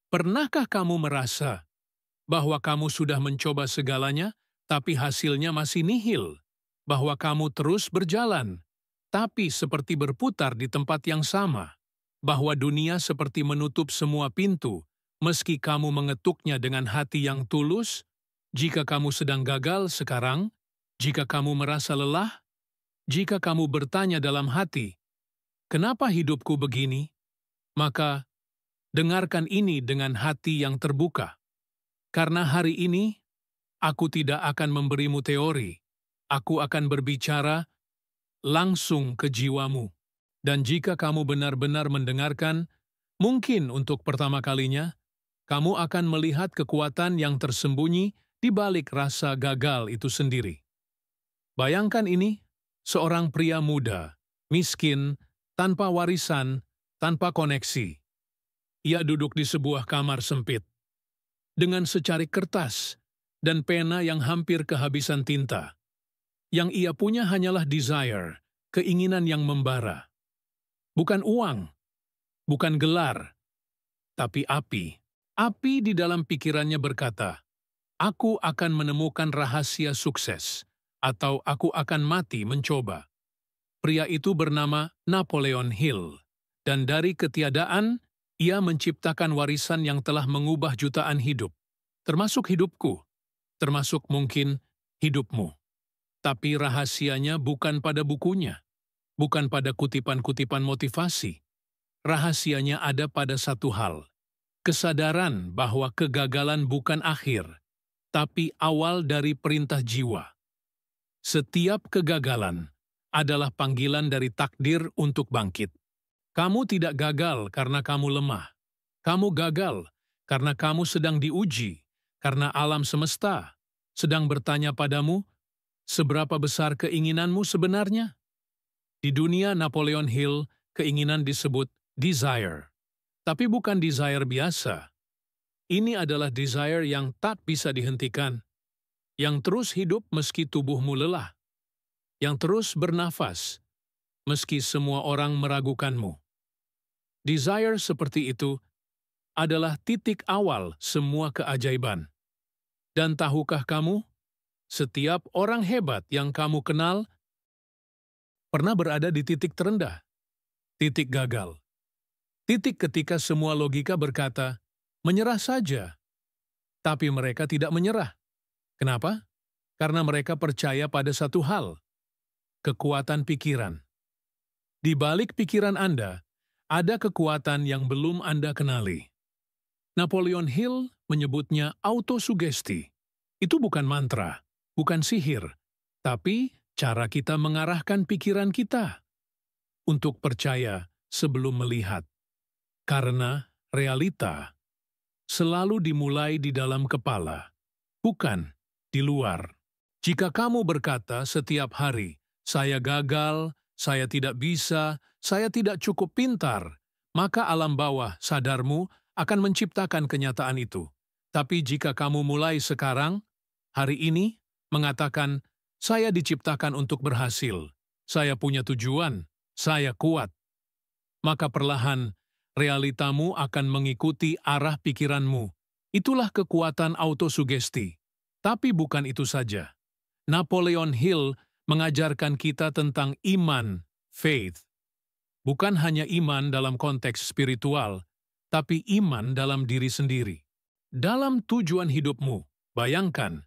Pernahkah kamu merasa bahwa kamu sudah mencoba segalanya, tapi hasilnya masih nihil? Bahwa kamu terus berjalan, tapi seperti berputar di tempat yang sama? Bahwa dunia seperti menutup semua pintu, meski kamu mengetuknya dengan hati yang tulus? Jika kamu sedang gagal sekarang, jika kamu merasa lelah, jika kamu bertanya dalam hati, "Kenapa hidupku begini?" Maka dengarkan ini dengan hati yang terbuka. Karena hari ini, aku tidak akan memberimu teori. Aku akan berbicara langsung ke jiwamu. Dan jika kamu benar-benar mendengarkan, mungkin untuk pertama kalinya, kamu akan melihat kekuatan yang tersembunyi di balik rasa gagal itu sendiri. Bayangkan ini, seorang pria muda, miskin, tanpa warisan, tanpa koneksi. Ia duduk di sebuah kamar sempit, dengan secarik kertas dan pena yang hampir kehabisan tinta. Yang ia punya hanyalah desire, keinginan yang membara. Bukan uang, bukan gelar, tapi api. Api di dalam pikirannya berkata, "Aku akan menemukan rahasia sukses, atau aku akan mati mencoba." Pria itu bernama Napoleon Hill, dan dari ketiadaan, ia menciptakan warisan yang telah mengubah jutaan hidup, termasuk hidupku, termasuk mungkin hidupmu. Tapi rahasianya bukan pada bukunya, bukan pada kutipan-kutipan motivasi. Rahasianya ada pada satu hal, kesadaran bahwa kegagalan bukan akhir, tapi awal dari perintah jiwa. Setiap kegagalan adalah panggilan dari takdir untuk bangkit. Kamu tidak gagal karena kamu lemah. Kamu gagal karena kamu sedang diuji, karena alam semesta sedang bertanya padamu, seberapa besar keinginanmu sebenarnya? Di dunia Napoleon Hill, keinginan disebut desire. Tapi bukan desire biasa. Ini adalah desire yang tak bisa dihentikan, yang terus hidup meski tubuhmu lelah, yang terus bernafas, meski semua orang meragukanmu. Desire seperti itu adalah titik awal semua keajaiban. Dan tahukah kamu, setiap orang hebat yang kamu kenal pernah berada di titik terendah, titik gagal. Titik ketika semua logika berkata, menyerah saja. Tapi mereka tidak menyerah. Kenapa? Karena mereka percaya pada satu hal, kekuatan pikiran. Di balik pikiran Anda, ada kekuatan yang belum Anda kenali. Napoleon Hill menyebutnya autosugesti. Itu bukan mantra, bukan sihir, tapi cara kita mengarahkan pikiran kita untuk percaya sebelum melihat. Karena realita selalu dimulai di dalam kepala, bukan di luar. Jika kamu berkata setiap hari, "Saya gagal, saya tidak bisa, saya tidak cukup pintar," maka alam bawah sadarmu akan menciptakan kenyataan itu. Tapi jika kamu mulai sekarang, hari ini, mengatakan, "Saya diciptakan untuk berhasil, saya punya tujuan, saya kuat," maka perlahan realitamu akan mengikuti arah pikiranmu. Itulah kekuatan autosugesti. Tapi bukan itu saja. Napoleon Hill mengajarkan kita tentang iman, faith. Bukan hanya iman dalam konteks spiritual, tapi iman dalam diri sendiri. Dalam tujuan hidupmu, bayangkan,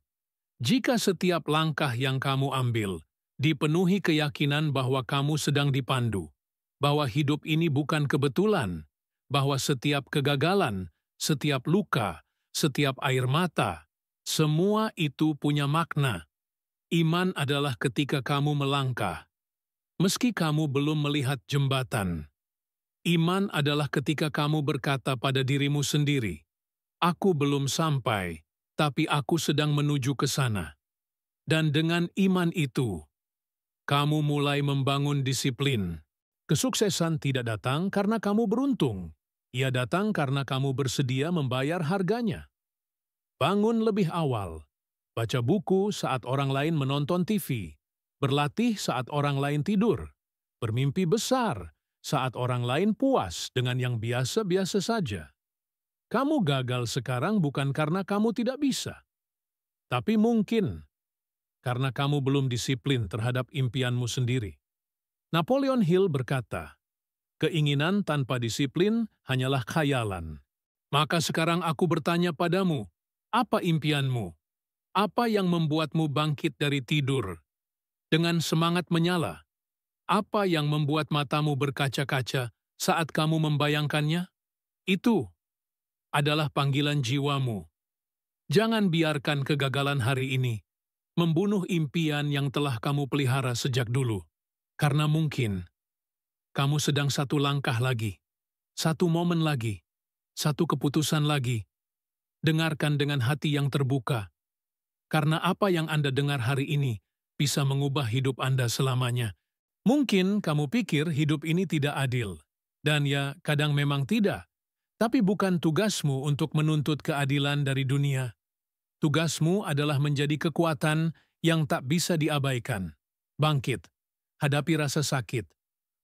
jika setiap langkah yang kamu ambil dipenuhi keyakinan bahwa kamu sedang dipandu, bahwa hidup ini bukan kebetulan, bahwa setiap kegagalan, setiap luka, setiap air mata, semua itu punya makna. Iman adalah ketika kamu melangkah, meski kamu belum melihat jembatan. Iman adalah ketika kamu berkata pada dirimu sendiri, "Aku belum sampai, tapi aku sedang menuju ke sana." Dan dengan iman itu, kamu mulai membangun disiplin. Kesuksesan tidak datang karena kamu beruntung. Ia datang karena kamu bersedia membayar harganya. Bangun lebih awal, baca buku saat orang lain menonton TV, berlatih saat orang lain tidur, bermimpi besar saat orang lain puas dengan yang biasa-biasa saja. Kamu gagal sekarang bukan karena kamu tidak bisa, tapi mungkin karena kamu belum disiplin terhadap impianmu sendiri. Napoleon Hill berkata, keinginan tanpa disiplin hanyalah khayalan. Maka sekarang aku bertanya padamu, apa impianmu? Apa yang membuatmu bangkit dari tidur dengan semangat menyala? Apa yang membuat matamu berkaca-kaca saat kamu membayangkannya? Itu adalah panggilan jiwamu. Jangan biarkan kegagalan hari ini membunuh impian yang telah kamu pelihara sejak dulu. Karena mungkin kamu sedang satu langkah lagi, satu momen lagi, satu keputusan lagi. Dengarkan dengan hati yang terbuka. Karena apa yang Anda dengar hari ini bisa mengubah hidup Anda selamanya. Mungkin kamu pikir hidup ini tidak adil. Dan ya, kadang memang tidak. Tapi bukan tugasmu untuk menuntut keadilan dari dunia. Tugasmu adalah menjadi kekuatan yang tak bisa diabaikan. Bangkit, hadapi rasa sakit,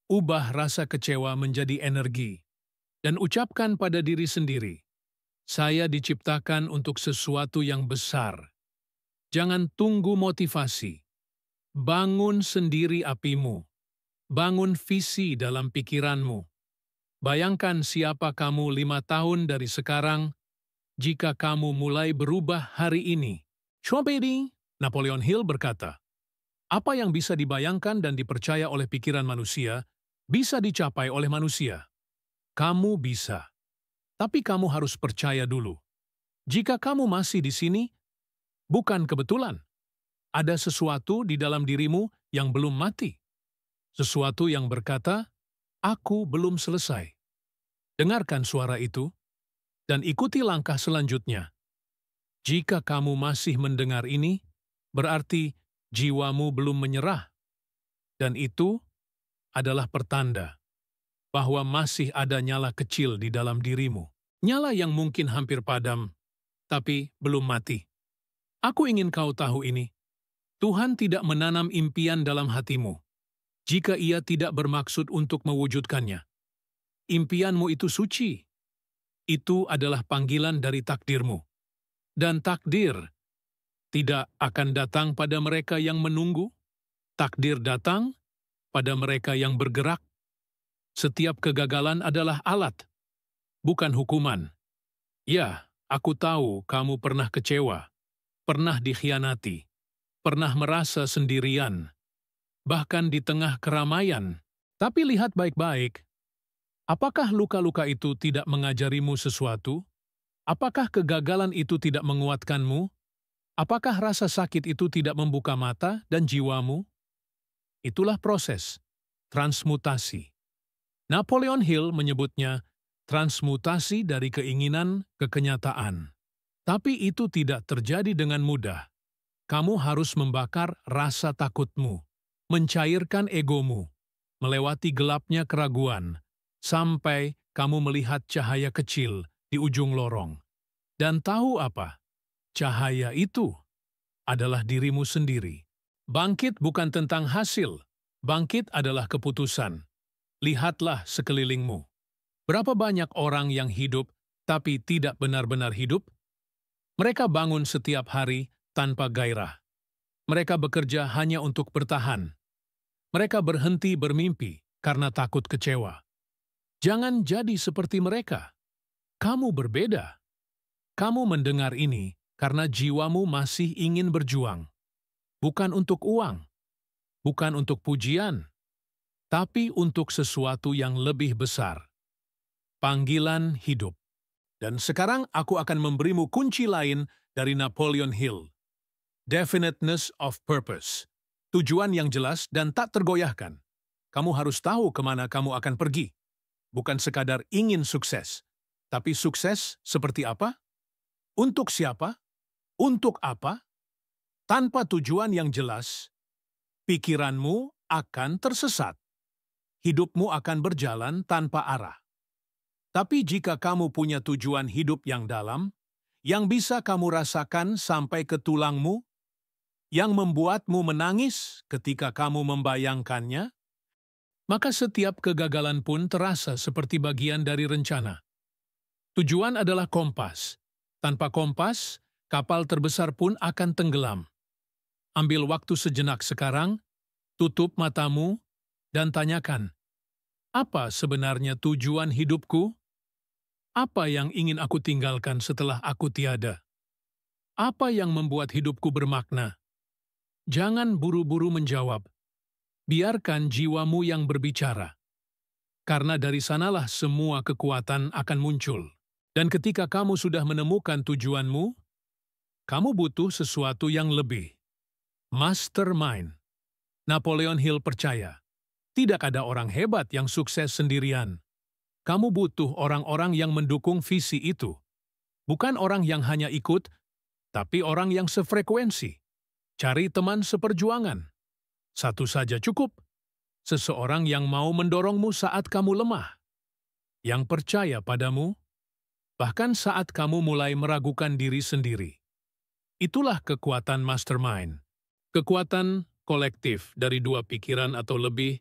ubah rasa kecewa menjadi energi, dan ucapkan pada diri sendiri, saya diciptakan untuk sesuatu yang besar. Jangan tunggu motivasi. Bangun sendiri apimu. Bangun visi dalam pikiranmu. Bayangkan siapa kamu 5 tahun dari sekarang jika kamu mulai berubah hari ini. Chobedi, Napoleon Hill berkata, apa yang bisa dibayangkan dan dipercaya oleh pikiran manusia, bisa dicapai oleh manusia. Kamu bisa. Tapi kamu harus percaya dulu. Jika kamu masih di sini, bukan kebetulan. Ada sesuatu di dalam dirimu yang belum mati. Sesuatu yang berkata, aku belum selesai. Dengarkan suara itu, dan ikuti langkah selanjutnya. Jika kamu masih mendengar ini, berarti jiwamu belum menyerah. Dan itu adalah pertanda bahwa masih ada nyala kecil di dalam dirimu. Nyala yang mungkin hampir padam, tapi belum mati. Aku ingin kau tahu ini. Tuhan tidak menanam impian dalam hatimu jika Ia tidak bermaksud untuk mewujudkannya. Impianmu itu suci. Itu adalah panggilan dari takdirmu. Dan takdir tidak akan datang pada mereka yang menunggu. Takdir datang pada mereka yang bergerak. Setiap kegagalan adalah alat, bukan hukuman. Ya, aku tahu kamu pernah kecewa, pernah dikhianati, pernah merasa sendirian, bahkan di tengah keramaian. Tapi lihat baik-baik, apakah luka-luka itu tidak mengajarimu sesuatu? Apakah kegagalan itu tidak menguatkanmu? Apakah rasa sakit itu tidak membuka mata dan jiwamu? Itulah proses transmutasi. Napoleon Hill menyebutnya transmutasi dari keinginan ke kenyataan. Tapi itu tidak terjadi dengan mudah. Kamu harus membakar rasa takutmu, mencairkan egomu, melewati gelapnya keraguan, sampai kamu melihat cahaya kecil di ujung lorong. Dan tahu apa? Cahaya itu adalah dirimu sendiri. Bangkit bukan tentang hasil. Bangkit adalah keputusan. Lihatlah sekelilingmu. Berapa banyak orang yang hidup tapi tidak benar-benar hidup? Mereka bangun setiap hari tanpa gairah. Mereka bekerja hanya untuk bertahan. Mereka berhenti bermimpi karena takut kecewa. Jangan jadi seperti mereka. Kamu berbeda. Kamu mendengar ini karena jiwamu masih ingin berjuang. Bukan untuk uang, bukan untuk pujian, tapi untuk sesuatu yang lebih besar. Panggilan hidup. Dan sekarang aku akan memberimu kunci lain dari Napoleon Hill. Definiteness of purpose. Tujuan yang jelas dan tak tergoyahkan. Kamu harus tahu kemana kamu akan pergi. Bukan sekadar ingin sukses, tapi sukses seperti apa? Untuk siapa? Untuk apa? Tanpa tujuan yang jelas, pikiranmu akan tersesat. Hidupmu akan berjalan tanpa arah. Tapi jika kamu punya tujuan hidup yang dalam, yang bisa kamu rasakan sampai ke tulangmu, yang membuatmu menangis ketika kamu membayangkannya, maka setiap kegagalan pun terasa seperti bagian dari rencana. Tujuan adalah kompas. Tanpa kompas, kapal terbesar pun akan tenggelam. Ambil waktu sejenak sekarang, tutup matamu, dan tanyakan, apa sebenarnya tujuan hidupku? Apa yang ingin aku tinggalkan setelah aku tiada? Apa yang membuat hidupku bermakna? Jangan buru-buru menjawab. Biarkan jiwamu yang berbicara. Karena dari sanalah semua kekuatan akan muncul. Dan ketika kamu sudah menemukan tujuanmu, kamu butuh sesuatu yang lebih. Mastermind. Napoleon Hill percaya, tidak ada orang hebat yang sukses sendirian. Kamu butuh orang-orang yang mendukung visi itu. Bukan orang yang hanya ikut, tapi orang yang sefrekuensi. Cari teman seperjuangan. Satu saja cukup. Seseorang yang mau mendorongmu saat kamu lemah. Yang percaya padamu, bahkan saat kamu mulai meragukan diri sendiri. Itulah kekuatan mastermind. Kekuatan kolektif dari dua pikiran atau lebih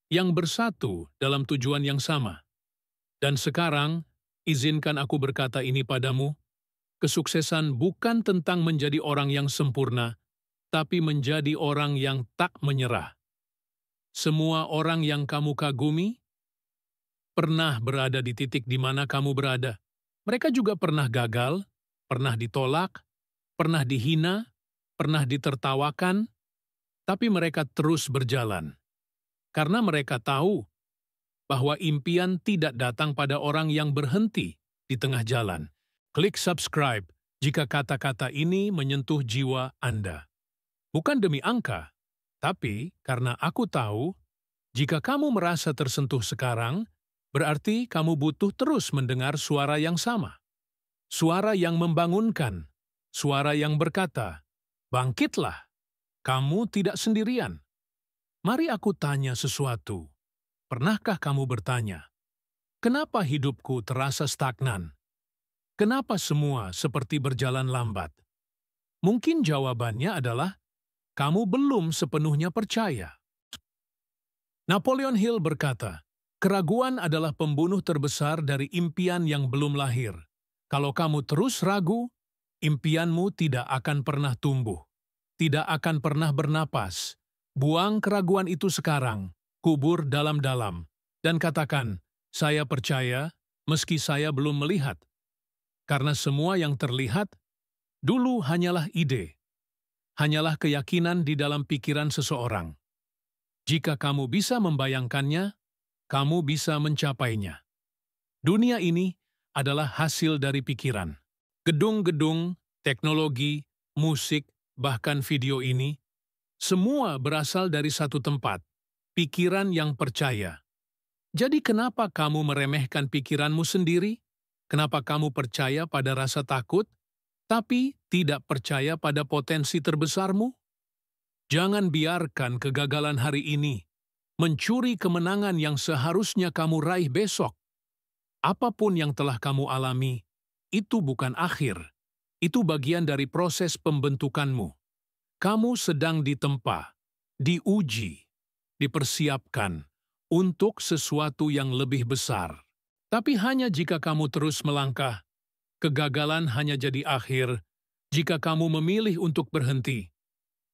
yang bersatu dalam tujuan yang sama. Dan sekarang, izinkan aku berkata ini padamu, kesuksesan bukan tentang menjadi orang yang sempurna, tapi menjadi orang yang tak menyerah. Semua orang yang kamu kagumi pernah berada di titik di mana kamu berada. Mereka juga pernah gagal, pernah ditolak, pernah dihina, pernah ditertawakan, tapi mereka terus berjalan. Karena mereka tahu bahwa impian tidak datang pada orang yang berhenti di tengah jalan. Klik subscribe jika kata-kata ini menyentuh jiwa Anda. Bukan demi angka, tapi karena aku tahu, jika kamu merasa tersentuh sekarang, berarti kamu butuh terus mendengar suara yang sama. Suara yang membangunkan, suara yang berkata, bangkitlah, kamu tidak sendirian. Mari aku tanya sesuatu. Pernahkah kamu bertanya, kenapa hidupku terasa stagnan? Kenapa semua seperti berjalan lambat? Mungkin jawabannya adalah, kamu belum sepenuhnya percaya. Napoleon Hill berkata, keraguan adalah pembunuh terbesar dari impian yang belum lahir. Kalau kamu terus ragu, impianmu tidak akan pernah tumbuh, tidak akan pernah bernapas. Buang keraguan itu sekarang, kubur dalam-dalam, dan katakan, saya percaya meski saya belum melihat. Karena semua yang terlihat, dulu hanyalah ide, hanyalah keyakinan di dalam pikiran seseorang. Jika kamu bisa membayangkannya, kamu bisa mencapainya. Dunia ini adalah hasil dari pikiran. Gedung-gedung, teknologi, musik, bahkan video ini, semua berasal dari satu tempat, pikiran yang percaya. Jadi kenapa kamu meremehkan pikiranmu sendiri? Kenapa kamu percaya pada rasa takut, tapi tidak percaya pada potensi terbesarmu? Jangan biarkan kegagalan hari ini mencuri kemenangan yang seharusnya kamu raih besok. Apapun yang telah kamu alami, itu bukan akhir. Itu bagian dari proses pembentukanmu. Kamu sedang ditempa, diuji, dipersiapkan untuk sesuatu yang lebih besar. Tapi hanya jika kamu terus melangkah, kegagalan hanya jadi akhir jika kamu memilih untuk berhenti.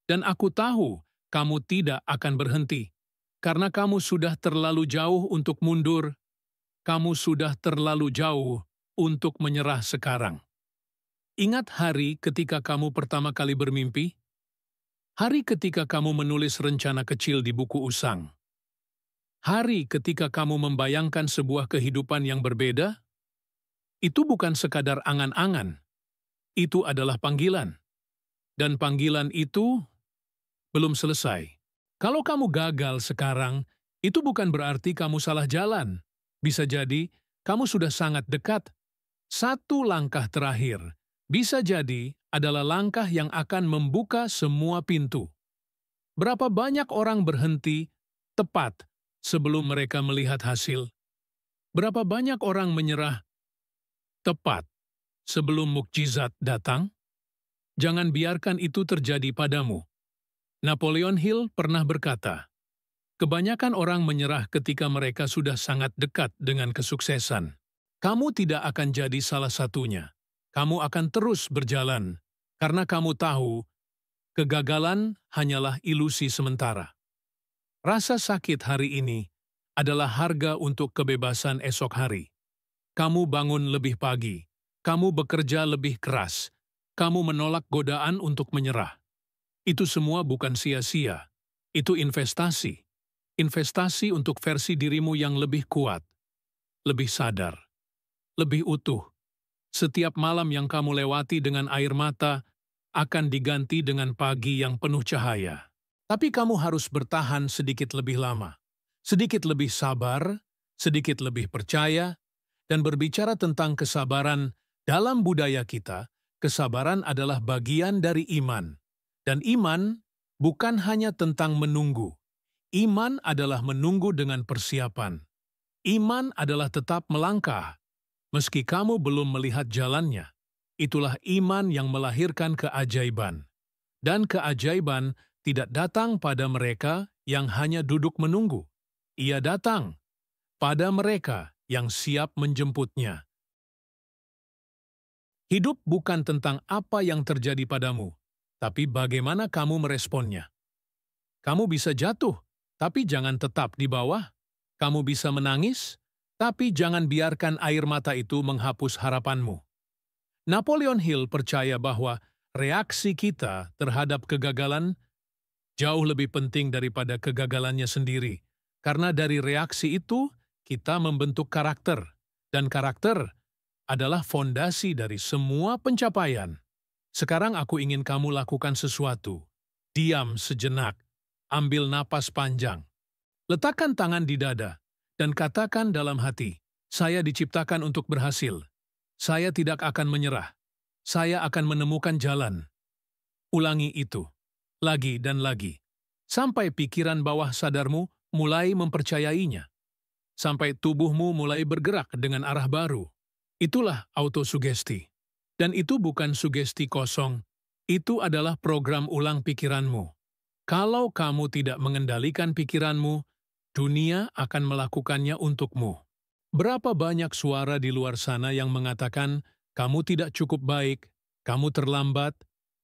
Dan aku tahu kamu tidak akan berhenti, karena kamu sudah terlalu jauh untuk mundur. Kamu sudah terlalu jauh untuk menyerah sekarang. Ingat hari ketika kamu pertama kali bermimpi? Hari ketika kamu menulis rencana kecil di buku usang? Hari ketika kamu membayangkan sebuah kehidupan yang berbeda? Itu bukan sekadar angan-angan. Itu adalah panggilan. Dan panggilan itu belum selesai. Kalau kamu gagal sekarang, itu bukan berarti kamu salah jalan. Bisa jadi, kamu sudah sangat dekat. Satu langkah terakhir, bisa jadi, adalah langkah yang akan membuka semua pintu. Berapa banyak orang berhenti tepat sebelum mereka melihat hasil? Berapa banyak orang menyerah tepat sebelum mukjizat datang? Jangan biarkan itu terjadi padamu. Napoleon Hill pernah berkata, kebanyakan orang menyerah ketika mereka sudah sangat dekat dengan kesuksesan. Kamu tidak akan jadi salah satunya. Kamu akan terus berjalan, karena kamu tahu kegagalan hanyalah ilusi sementara. Rasa sakit hari ini adalah harga untuk kebebasan esok hari. Kamu bangun lebih pagi, kamu bekerja lebih keras, kamu menolak godaan untuk menyerah. Itu semua bukan sia-sia, itu investasi. Investasi untuk versi dirimu yang lebih kuat, lebih sadar, lebih utuh. Setiap malam yang kamu lewati dengan air mata akan diganti dengan pagi yang penuh cahaya. Tapi kamu harus bertahan sedikit lebih lama, sedikit lebih sabar, sedikit lebih percaya, dan berbicara tentang kesabaran dalam budaya kita. Kesabaran adalah bagian dari iman. Dan iman bukan hanya tentang menunggu. Iman adalah menunggu dengan persiapan. Iman adalah tetap melangkah, meski kamu belum melihat jalannya. Itulah iman yang melahirkan keajaiban. Dan keajaiban tidak datang pada mereka yang hanya duduk menunggu. Ia datang pada mereka yang siap menjemputnya. Hidup bukan tentang apa yang terjadi padamu, tapi bagaimana kamu meresponnya. Kamu bisa jatuh, tapi jangan tetap di bawah. Kamu bisa menangis, tapi jangan biarkan air mata itu menghapus harapanmu. Napoleon Hill percaya bahwa reaksi kita terhadap kegagalan jauh lebih penting daripada kegagalannya sendiri, karena dari reaksi itu kita membentuk karakter, dan karakter adalah fondasi dari semua pencapaian. Sekarang aku ingin kamu lakukan sesuatu. Diam sejenak, ambil napas panjang. Letakkan tangan di dada, dan katakan dalam hati, saya diciptakan untuk berhasil. Saya tidak akan menyerah. Saya akan menemukan jalan. Ulangi itu, lagi dan lagi, sampai pikiran bawah sadarmu mulai mempercayainya. Sampai tubuhmu mulai bergerak dengan arah baru. Itulah autosugesti. Dan itu bukan sugesti kosong, itu adalah program ulang pikiranmu. Kalau kamu tidak mengendalikan pikiranmu, dunia akan melakukannya untukmu. Berapa banyak suara di luar sana yang mengatakan, kamu tidak cukup baik, kamu terlambat,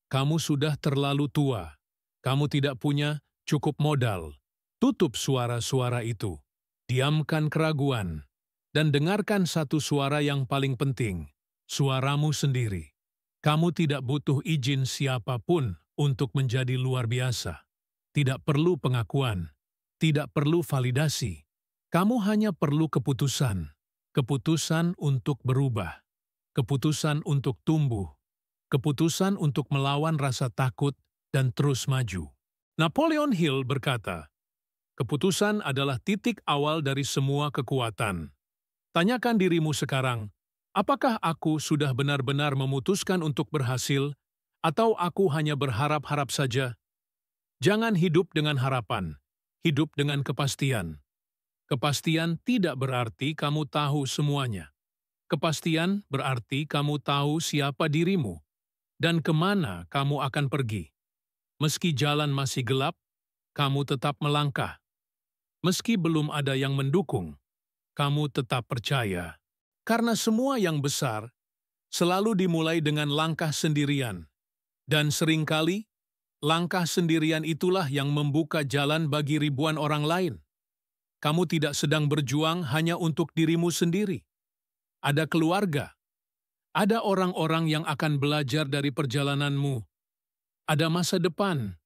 kamu sudah terlalu tua, kamu tidak punya cukup modal. Tutup suara-suara itu, diamkan keraguan, dan dengarkan satu suara yang paling penting, suaramu sendiri. Kamu tidak butuh izin siapapun untuk menjadi luar biasa. Tidak perlu pengakuan, tidak perlu validasi. Kamu hanya perlu keputusan. Keputusan untuk berubah. Keputusan untuk tumbuh. Keputusan untuk melawan rasa takut dan terus maju. Napoleon Hill berkata, keputusan adalah titik awal dari semua kekuatan. Tanyakan dirimu sekarang, apakah aku sudah benar-benar memutuskan untuk berhasil, atau aku hanya berharap-harap saja? Jangan hidup dengan harapan, hidup dengan kepastian. Kepastian tidak berarti kamu tahu semuanya. Kepastian berarti kamu tahu siapa dirimu dan kemana kamu akan pergi. Meski jalan masih gelap, kamu tetap melangkah. Meski belum ada yang mendukung, kamu tetap percaya. Karena semua yang besar selalu dimulai dengan langkah sendirian. Dan seringkali, langkah sendirian itulah yang membuka jalan bagi ribuan orang lain. Kamu tidak sedang berjuang hanya untuk dirimu sendiri. Ada keluarga. Ada orang-orang yang akan belajar dari perjalananmu. Ada masa depan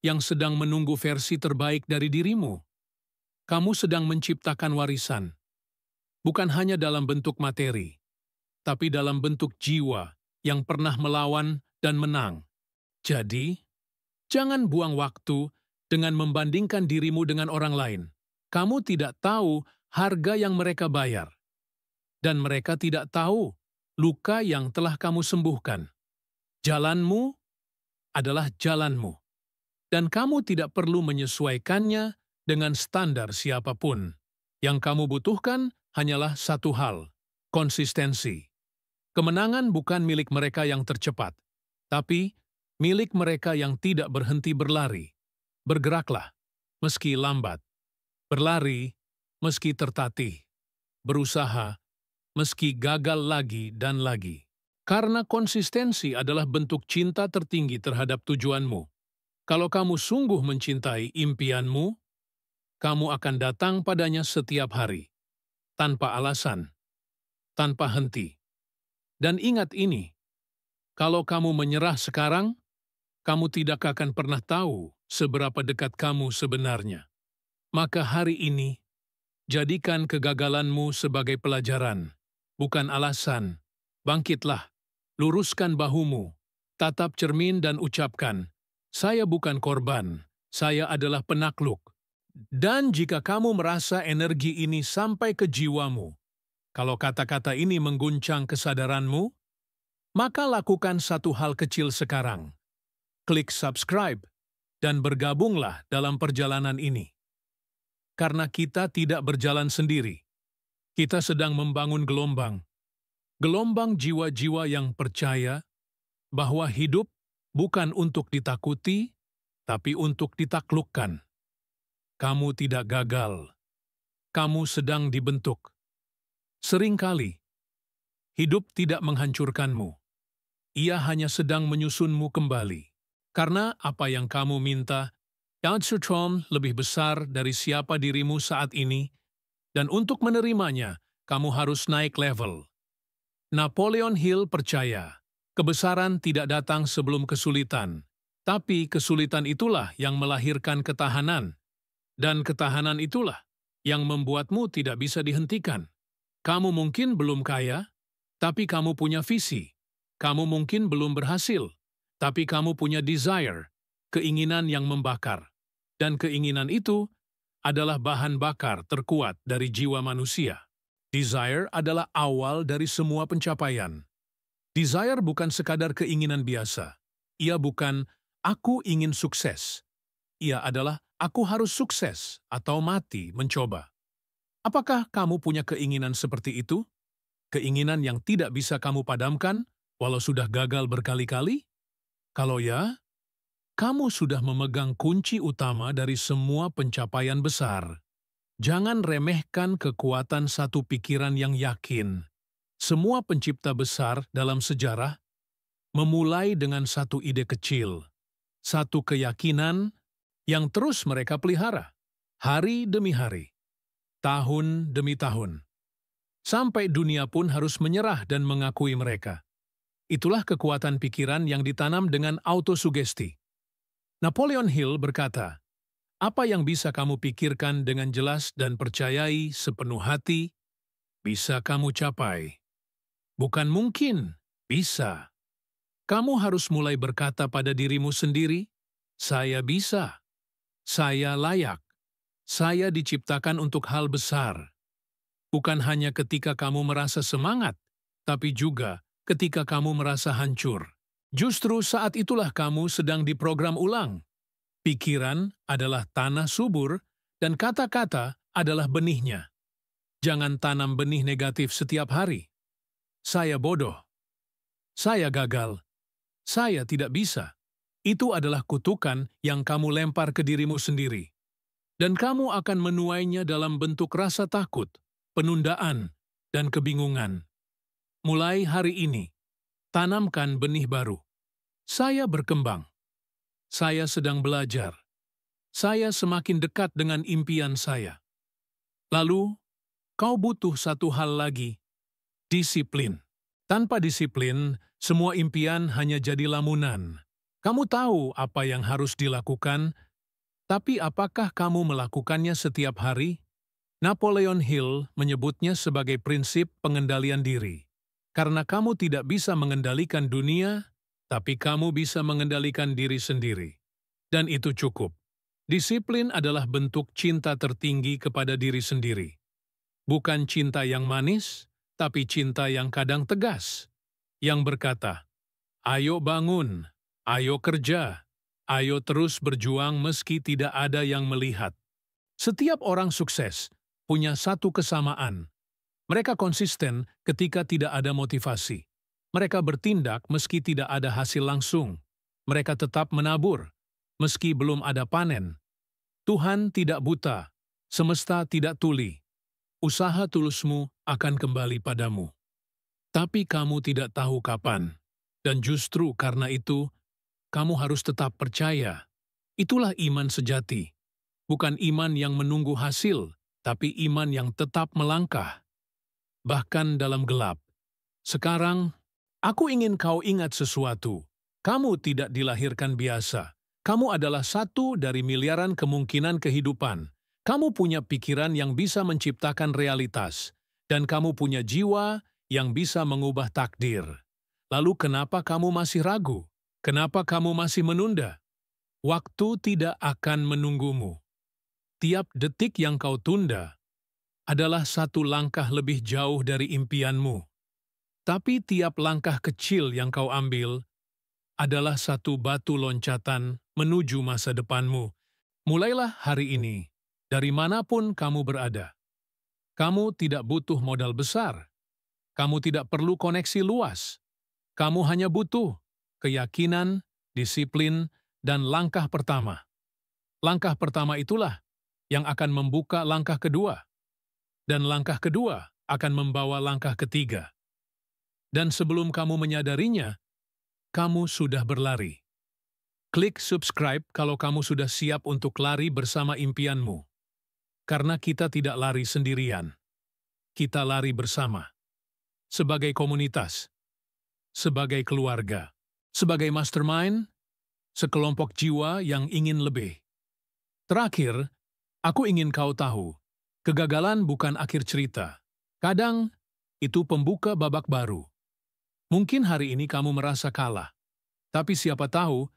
yang sedang menunggu versi terbaik dari dirimu. Kamu sedang menciptakan warisan. Bukan hanya dalam bentuk materi, tapi dalam bentuk jiwa yang pernah melawan dan menang. Jadi, jangan buang waktu dengan membandingkan dirimu dengan orang lain. Kamu tidak tahu harga yang mereka bayar. Dan mereka tidak tahu luka yang telah kamu sembuhkan. Jalanmu adalah jalanmu. Dan kamu tidak perlu menyesuaikannya dengan standar siapapun. Yang kamu butuhkan hanyalah satu hal, konsistensi. Kemenangan bukan milik mereka yang tercepat, tapi milik mereka yang tidak berhenti berlari. Bergeraklah, meski lambat. Berlari, meski tertatih. Berusaha, meski gagal lagi dan lagi. Karena konsistensi adalah bentuk cinta tertinggi terhadap tujuanmu. Kalau kamu sungguh mencintai impianmu, kamu akan datang padanya setiap hari, tanpa alasan, tanpa henti. Dan ingat ini, kalau kamu menyerah sekarang, kamu tidak akan pernah tahu seberapa dekat kamu sebenarnya. Maka hari ini, jadikan kegagalanmu sebagai pelajaran, bukan alasan. Bangkitlah, luruskan bahumu, tatap cermin dan ucapkan, "Saya bukan korban, saya adalah penakluk." Dan jika kamu merasa energi ini sampai ke jiwamu, kalau kata-kata ini mengguncang kesadaranmu, maka lakukan satu hal kecil sekarang. Klik subscribe dan bergabunglah dalam perjalanan ini. Karena kita tidak berjalan sendiri. Kita sedang membangun gelombang. Gelombang jiwa-jiwa yang percaya bahwa hidup bukan untuk ditakuti, tapi untuk ditaklukkan. Kamu tidak gagal. Kamu sedang dibentuk. Seringkali, hidup tidak menghancurkanmu. Ia hanya sedang menyusunmu kembali. Karena apa yang kamu minta, Yadsurtrom lebih besar dari siapa dirimu saat ini, dan untuk menerimanya, kamu harus naik level. Napoleon Hill percaya, kebesaran tidak datang sebelum kesulitan, tapi kesulitan itulah yang melahirkan ketahanan, dan ketahanan itulah yang membuatmu tidak bisa dihentikan. Kamu mungkin belum kaya, tapi kamu punya visi. Kamu mungkin belum berhasil, tapi kamu punya desire, keinginan yang membakar. Dan keinginan itu adalah bahan bakar terkuat dari jiwa manusia. Desire adalah awal dari semua pencapaian. Desire bukan sekadar keinginan biasa. Ia bukan, "Aku ingin sukses." Ia adalah, "Aku harus sukses atau mati mencoba." Apakah kamu punya keinginan seperti itu? Keinginan yang tidak bisa kamu padamkan, walau sudah gagal berkali-kali? Kalau ya, kamu sudah memegang kunci utama dari semua pencapaian besar. Jangan remehkan kekuatan satu pikiran yang yakin. Semua pencipta besar dalam sejarah memulai dengan satu ide kecil, satu keyakinan yang terus mereka pelihara, hari demi hari, tahun demi tahun. Sampai dunia pun harus menyerah dan mengakui mereka. Itulah kekuatan pikiran yang ditanam dengan autosugesti. Napoleon Hill berkata, "Apa yang bisa kamu pikirkan dengan jelas dan percayai sepenuh hati, bisa kamu capai. Bukan mungkin, bisa. Kamu harus mulai berkata pada dirimu sendiri, 'Saya bisa. Saya layak. Saya diciptakan untuk hal besar.' Bukan hanya ketika kamu merasa semangat, tapi juga ketika kamu merasa hancur. Justru saat itulah kamu sedang diprogram ulang. Pikiran adalah tanah subur, dan kata-kata adalah benihnya. Jangan tanam benih negatif setiap hari. Saya bodoh. Saya gagal. Saya tidak bisa. Itu adalah kutukan yang kamu lempar ke dirimu sendiri. Dan kamu akan menuainya dalam bentuk rasa takut, penundaan, dan kebingungan. Mulai hari ini, tanamkan benih baru. Saya berkembang. Saya sedang belajar. Saya semakin dekat dengan impian saya. Lalu, kau butuh satu hal lagi, disiplin. Tanpa disiplin, semua impian hanya jadi lamunan. Kamu tahu apa yang harus dilakukan, tapi apakah kamu melakukannya setiap hari? Napoleon Hill menyebutnya sebagai prinsip pengendalian diri. Karena kamu tidak bisa mengendalikan dunia, tapi kamu bisa mengendalikan diri sendiri. Dan itu cukup. Disiplin adalah bentuk cinta tertinggi kepada diri sendiri. Bukan cinta yang manis, tapi cinta yang kadang tegas. Yang berkata, "Ayo bangun, ayo kerja, ayo terus berjuang meski tidak ada yang melihat." Setiap orang sukses punya satu kesamaan. Mereka konsisten ketika tidak ada motivasi. Mereka bertindak meski tidak ada hasil langsung. Mereka tetap menabur, meski belum ada panen. Tuhan tidak buta, semesta tidak tuli. Usaha tulusmu akan kembali padamu. Tapi kamu tidak tahu kapan. Dan justru karena itu, kamu harus tetap percaya. Itulah iman sejati. Bukan iman yang menunggu hasil, tapi iman yang tetap melangkah. Bahkan dalam gelap. Sekarang, aku ingin kau ingat sesuatu. Kamu tidak dilahirkan biasa. Kamu adalah satu dari miliaran kemungkinan kehidupan. Kamu punya pikiran yang bisa menciptakan realitas. Dan kamu punya jiwa yang bisa mengubah takdir. Lalu kenapa kamu masih ragu? Kenapa kamu masih menunda? Waktu tidak akan menunggumu. Tiap detik yang kau tunda adalah satu langkah lebih jauh dari impianmu. Tapi tiap langkah kecil yang kau ambil adalah satu batu loncatan menuju masa depanmu. Mulailah hari ini, dari manapun kamu berada. Kamu tidak butuh modal besar. Kamu tidak perlu koneksi luas. Kamu hanya butuh keyakinan, disiplin, dan langkah pertama. Langkah pertama itulah yang akan membuka langkah kedua. Dan langkah kedua akan membawa langkah ketiga. Dan sebelum kamu menyadarinya, kamu sudah berlari. Klik subscribe kalau kamu sudah siap untuk lari bersama impianmu. Karena kita tidak lari sendirian. Kita lari bersama. Sebagai komunitas. Sebagai keluarga. Sebagai mastermind. Sekelompok jiwa yang ingin lebih. Terakhir, aku ingin kau tahu, kegagalan bukan akhir cerita. Kadang, itu pembuka babak baru. Mungkin hari ini kamu merasa kalah, tapi siapa tahu,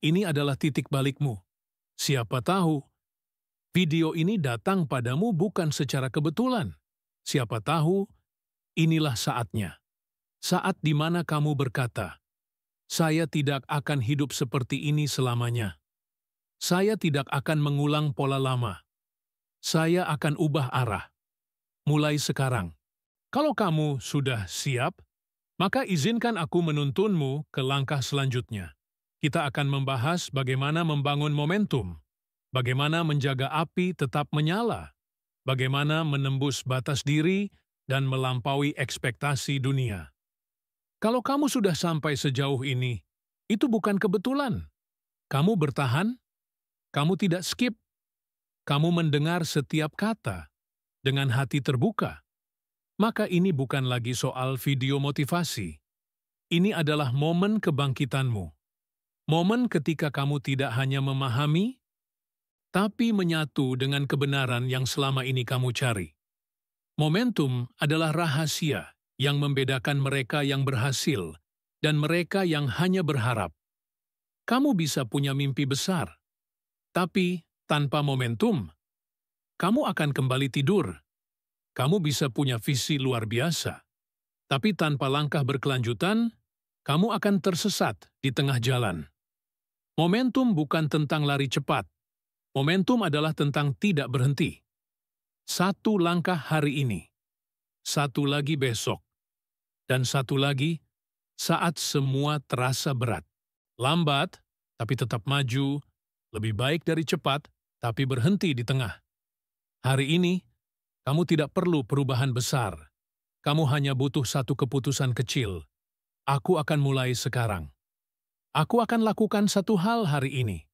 ini adalah titik balikmu. Siapa tahu, video ini datang padamu bukan secara kebetulan. Siapa tahu, inilah saatnya. Saat di mana kamu berkata, saya tidak akan hidup seperti ini selamanya. Saya tidak akan mengulang pola lama. Saya akan ubah arah. Mulai sekarang. Kalau kamu sudah siap, maka izinkan aku menuntunmu ke langkah selanjutnya. Kita akan membahas bagaimana membangun momentum, bagaimana menjaga api tetap menyala, bagaimana menembus batas diri dan melampaui ekspektasi dunia. Kalau kamu sudah sampai sejauh ini, itu bukan kebetulan. Kamu bertahan, kamu tidak skip, kamu mendengar setiap kata dengan hati terbuka. Maka ini bukan lagi soal video motivasi. Ini adalah momen kebangkitanmu. Momen ketika kamu tidak hanya memahami, tapi menyatu dengan kebenaran yang selama ini kamu cari. Momentum adalah rahasia yang membedakan mereka yang berhasil dan mereka yang hanya berharap. Kamu bisa punya mimpi besar, tapi tanpa momentum, kamu akan kembali tidur. Kamu bisa punya visi luar biasa, tapi tanpa langkah berkelanjutan, kamu akan tersesat di tengah jalan. Momentum bukan tentang lari cepat. Momentum adalah tentang tidak berhenti. Satu langkah hari ini, satu lagi besok, dan satu lagi saat semua terasa berat. Lambat, tapi tetap maju, lebih baik dari cepat, tapi berhenti di tengah. Hari ini, kamu tidak perlu perubahan besar. Kamu hanya butuh satu keputusan kecil. Aku akan mulai sekarang. Aku akan lakukan satu hal hari ini.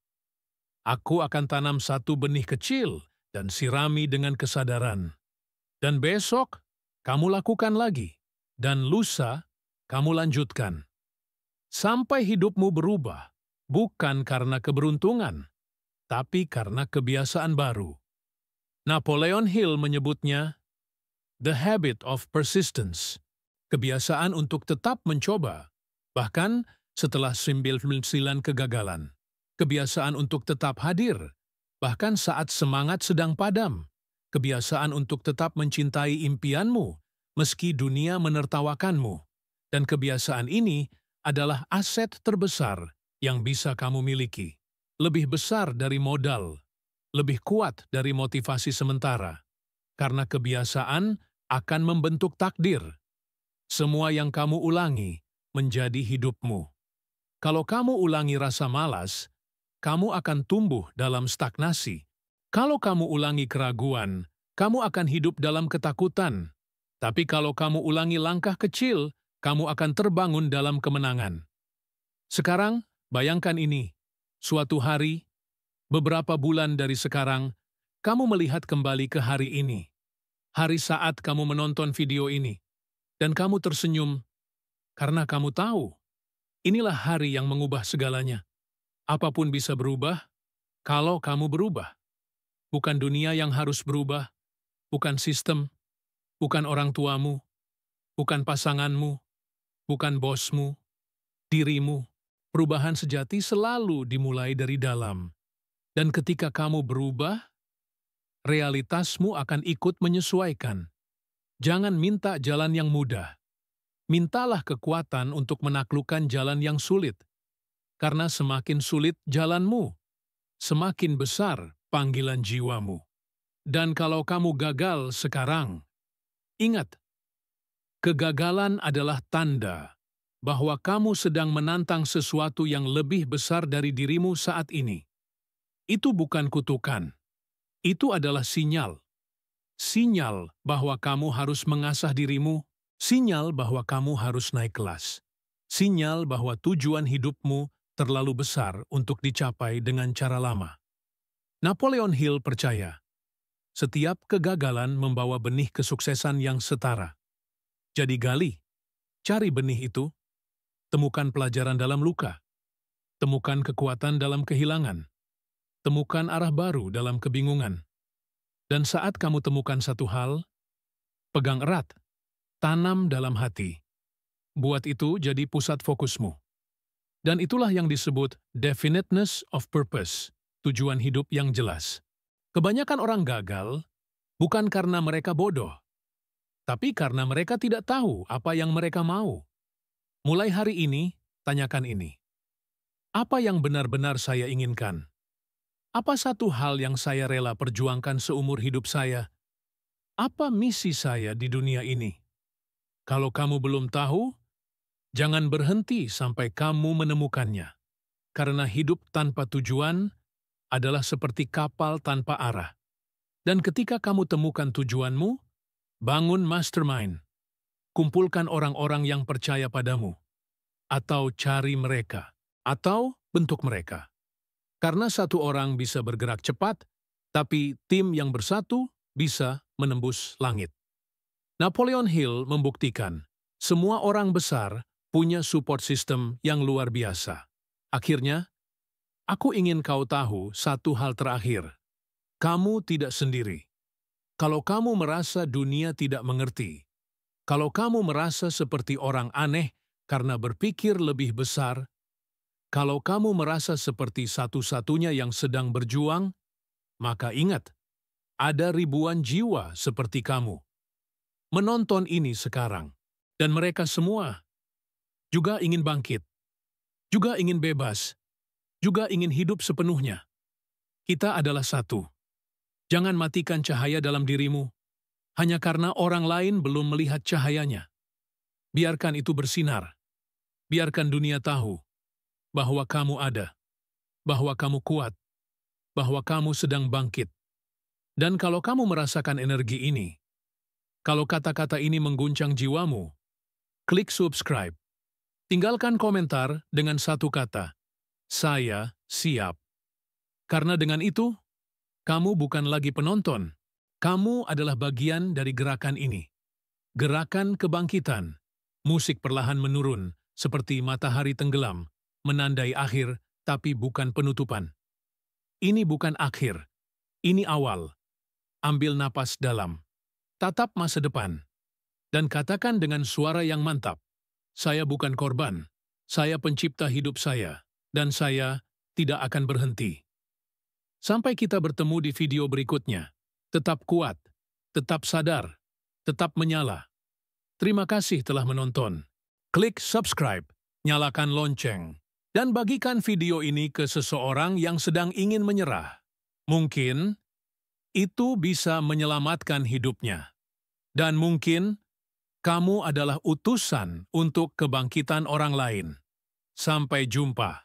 Aku akan tanam satu benih kecil dan sirami dengan kesadaran. Dan besok, kamu lakukan lagi. Dan lusa, kamu lanjutkan. Sampai hidupmu berubah, bukan karena keberuntungan, tapi karena kebiasaan baru. Napoleon Hill menyebutnya the habit of persistence, kebiasaan untuk tetap mencoba, bahkan setelah 99 kegagalan, kebiasaan untuk tetap hadir, bahkan saat semangat sedang padam, kebiasaan untuk tetap mencintai impianmu, meski dunia menertawakanmu, dan kebiasaan ini adalah aset terbesar yang bisa kamu miliki, lebih besar dari modal, lebih kuat dari motivasi sementara, karena kebiasaan akan membentuk takdir. Semua yang kamu ulangi menjadi hidupmu. Kalau kamu ulangi rasa malas, kamu akan tumbuh dalam stagnasi. Kalau kamu ulangi keraguan, kamu akan hidup dalam ketakutan. Tapi kalau kamu ulangi langkah kecil, kamu akan terbangun dalam kemenangan. Sekarang, bayangkan ini. Suatu hari, beberapa bulan dari sekarang, kamu melihat kembali ke hari ini. Hari saat kamu menonton video ini. Dan kamu tersenyum, karena kamu tahu, inilah hari yang mengubah segalanya. Apapun bisa berubah, kalau kamu berubah. Bukan dunia yang harus berubah, bukan sistem, bukan orang tuamu, bukan pasanganmu, bukan bosmu, dirimu. Perubahan sejati selalu dimulai dari dalam. Dan ketika kamu berubah, realitasmu akan ikut menyesuaikan. Jangan minta jalan yang mudah. Mintalah kekuatan untuk menaklukkan jalan yang sulit. Karena semakin sulit jalanmu, semakin besar panggilan jiwamu. Dan kalau kamu gagal sekarang, ingat, kegagalan adalah tanda bahwa kamu sedang menantang sesuatu yang lebih besar dari dirimu saat ini. Itu bukan kutukan. Itu adalah sinyal. Sinyal bahwa kamu harus mengasah dirimu, sinyal bahwa kamu harus naik kelas. Sinyal bahwa tujuan hidupmu terlalu besar untuk dicapai dengan cara lama. Napoleon Hill percaya, setiap kegagalan membawa benih kesuksesan yang setara. Jadi gali, cari benih itu, temukan pelajaran dalam luka, temukan kekuatan dalam kehilangan, temukan arah baru dalam kebingungan. Dan saat kamu temukan satu hal, pegang erat, tanam dalam hati. Buat itu jadi pusat fokusmu. Dan itulah yang disebut definiteness of purpose, tujuan hidup yang jelas. Kebanyakan orang gagal bukan karena mereka bodoh, tapi karena mereka tidak tahu apa yang mereka mau. Mulai hari ini, tanyakan ini. Apa yang benar-benar saya inginkan? Apa satu hal yang saya rela perjuangkan seumur hidup saya? Apa misi saya di dunia ini? Kalau kamu belum tahu, jangan berhenti sampai kamu menemukannya. Karena hidup tanpa tujuan adalah seperti kapal tanpa arah. Dan ketika kamu temukan tujuanmu, bangun mastermind. Kumpulkan orang-orang yang percaya padamu. Atau cari mereka. Atau bentuk mereka. Karena satu orang bisa bergerak cepat, tapi tim yang bersatu bisa menembus langit. Napoleon Hill membuktikan, semua orang besar punya support system yang luar biasa. Akhirnya, aku ingin kau tahu satu hal terakhir. Kamu tidak sendiri. Kalau kamu merasa dunia tidak mengerti, kalau kamu merasa seperti orang aneh karena berpikir lebih besar, kalau kamu merasa seperti satu-satunya yang sedang berjuang, maka ingat, ada ribuan jiwa seperti kamu. Menonton ini sekarang, dan mereka semua juga ingin bangkit, juga ingin bebas, juga ingin hidup sepenuhnya. Kita adalah satu. Jangan matikan cahaya dalam dirimu, hanya karena orang lain belum melihat cahayanya. Biarkan itu bersinar. Biarkan dunia tahu bahwa kamu ada, bahwa kamu kuat, bahwa kamu sedang bangkit. Dan kalau kamu merasakan energi ini, kalau kata-kata ini mengguncang jiwamu, klik subscribe. Tinggalkan komentar dengan satu kata, saya siap. Karena dengan itu, kamu bukan lagi penonton. Kamu adalah bagian dari gerakan ini. Gerakan kebangkitan. Musik perlahan menurun, seperti matahari tenggelam, menandai akhir, tapi bukan penutupan. Ini bukan akhir. Ini awal. Ambil napas dalam. Tatap masa depan. Dan katakan dengan suara yang mantap, saya bukan korban. Saya pencipta hidup saya. Dan saya tidak akan berhenti. Sampai kita bertemu di video berikutnya. Tetap kuat, tetap sadar, tetap menyala. Terima kasih telah menonton. Klik subscribe, nyalakan lonceng, dan bagikan video ini ke seseorang yang sedang ingin menyerah. Mungkin itu bisa menyelamatkan hidupnya. Dan mungkin kamu adalah utusan untuk kebangkitan orang lain. Sampai jumpa.